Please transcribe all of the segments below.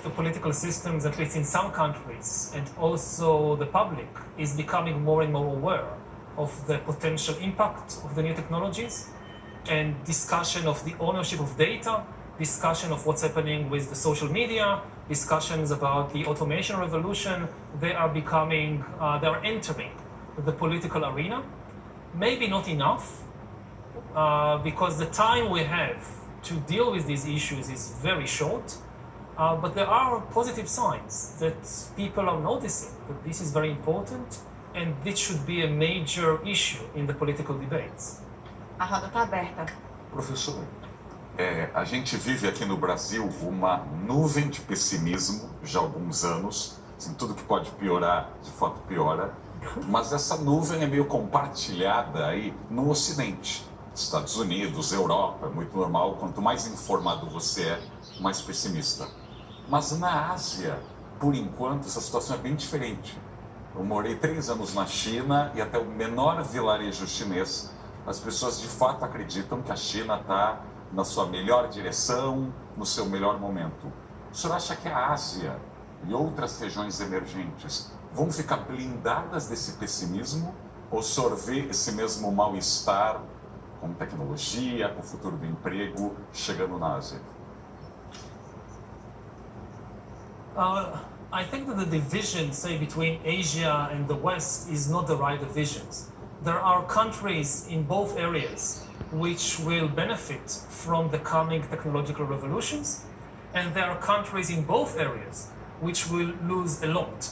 the political systems, at least in some countries, and also the public, is becoming more and more aware of the potential impact of the new technologies, and discussion of the ownership of data, discussion of what's happening with the social media, discussions about the automation revolution. They are entering the political arena. Maybe not enough, because the time we have to deal with these issues is very short, but there are positive signs that people are noticing that this is very important and this should be a major issue in the political debates. A roda está aberta. Professor, a gente vive aqui no Brasil uma nuvem de pessimismo já há alguns anos. Assim, tudo que pode piorar, de fato piora. Mas essa nuvem é meio compartilhada aí no Ocidente. Estados Unidos, Europa, é muito normal. Quanto mais informado você é, mais pessimista. Mas na Ásia, por enquanto, essa situação é bem diferente. Eu morei 3 anos na China e até o menor vilarejo chinês, as pessoas de fato acreditam que a China está na sua melhor direção, no seu melhor momento. O senhor acha que a Ásia e outras regiões emergentes vão ficar blindadas desse pessimismo? Ou o senhor vê esse mesmo mal-estar com tecnologia, com o futuro do emprego, chegando na Ásia? I think that the division, say, between Asia and the West is not the right division. There are countries in both areas which will benefit from the coming technological revolutions, and there are countries in both areas which will lose a lot.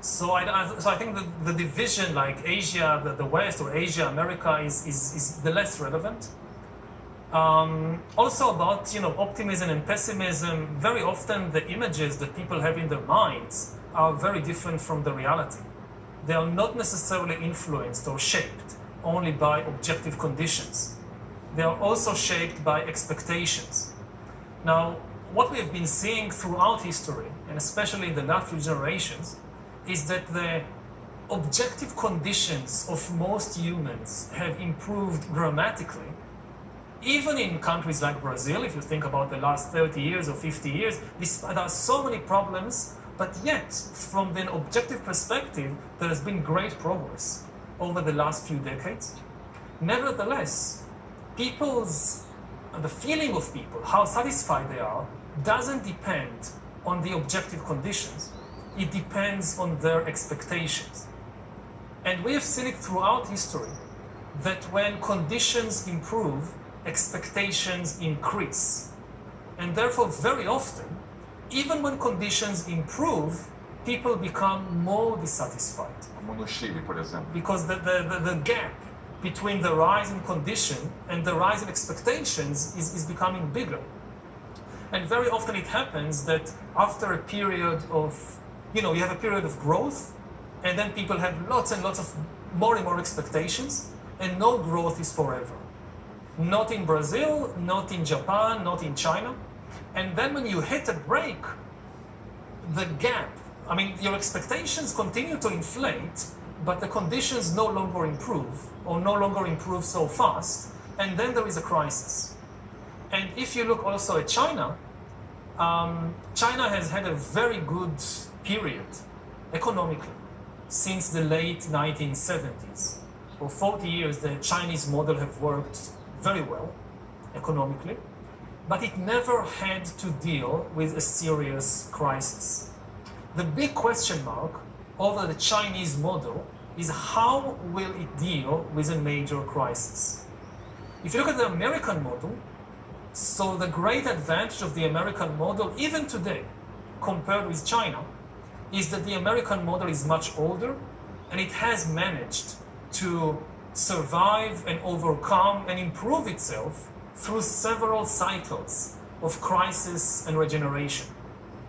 So I think that the division, like Asia, the West, or Asia, America, is the less relevant. Also about optimism and pessimism, very often the images that people have in their minds are very different from the reality. They are not necessarily influenced or shaped only by objective conditions. They are also shaped by expectations. Now, what we have been seeing throughout history, and especially in the last few generations, is that the objective conditions of most humans have improved dramatically. Even in countries like Brazil, if you think about the last 30 years or 50 years, there are so many problems, but yet, from an objective perspective, there has been great progress over the last few decades. Nevertheless, the feeling of people, how satisfied they are, doesn't depend on the objective conditions. It depends on their expectations. And we have seen it throughout history that when conditions improve, expectations increase. And therefore, very often, even when conditions improve, people become more dissatisfied. Como no Chile, por exemplo. Because the gap between the rise in condition and the rise in expectations is becoming bigger. And very often it happens that after a period of, you have a period of growth, and then people have lots and lots of more and more expectations, and no growth is forever. Not in Brazil, not in Japan, not in China. And then when you hit a break, the gap, your expectations continue to inflate, but the conditions no longer improve, or no longer improve so fast, and then there is a crisis. And if you look also at China, China has had a very good period economically since the late 1970s. For 40 years, the Chinese model have worked very well economically, but it never had to deal with a serious crisis. The big question mark over the Chinese model is how will it deal with a major crisis? If you look at the American model, so the great advantage of the American model, even today, compared with China, is that the American model is much older and it has managed to survive and overcome and improve itself through several cycles of crisis and regeneration.